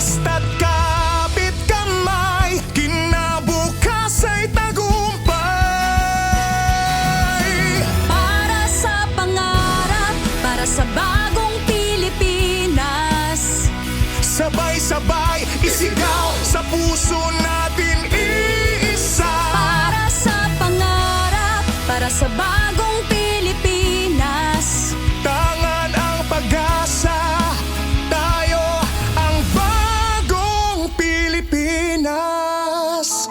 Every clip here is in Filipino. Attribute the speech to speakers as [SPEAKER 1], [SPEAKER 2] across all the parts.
[SPEAKER 1] Basta't kapit kamay, kinabukas ay tagumpay.
[SPEAKER 2] Para sa pangarap, para sa bagong Pilipinas.
[SPEAKER 1] Sabay-sabay isigaw, sa puso natin iisa.
[SPEAKER 2] Para sa pangarap, para sa bagong Pilipinas.
[SPEAKER 1] Tangan ang pag-asa, tayo ang bagong Pilipinas.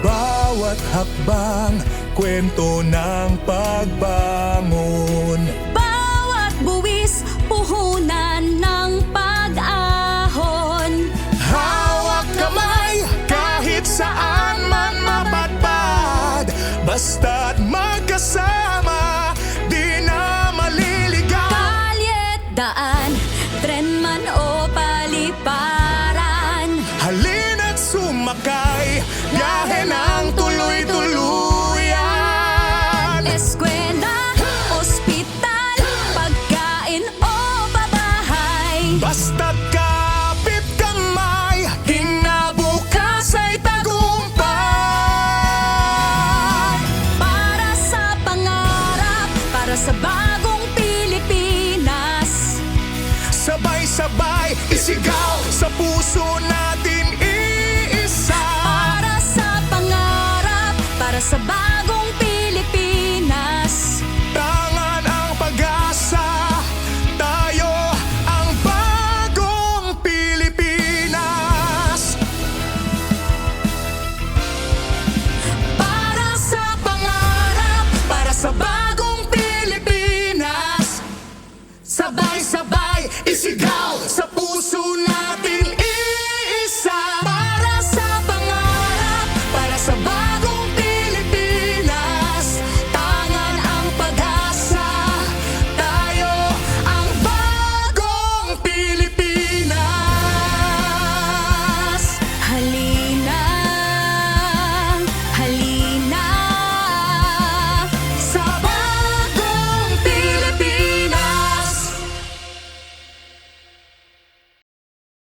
[SPEAKER 1] Bawat hakbang, kwento ng pagbangon.
[SPEAKER 2] Bawat buwis, puhunan ng pag-ahon.
[SPEAKER 1] Hawak kamay, kahit saan man mapadpad. Basta't magkasama, di na maliligaw.
[SPEAKER 2] Kalye't daan, tren man o paliparan.
[SPEAKER 1] Halina't sumakay, biyahe ng tuloy-tuluyan.
[SPEAKER 2] Eskwela, ospital, pagkain o pabahay.
[SPEAKER 1] Basta't kapit kamay, kinabukas ay tagumpay.
[SPEAKER 2] Para sa pangarap, para sa bagong Pilipinas.
[SPEAKER 1] Sabay-sabay isigaw, sa puso natin iisa.
[SPEAKER 2] Para sa pangarap, para sa bagong Pilipinas.
[SPEAKER 1] Tangan ang pag-asa, tayo ang bagong Pilipinas. Para sa pangarap, para sa bagong Pilipinas. Sabay-sabay isigaw,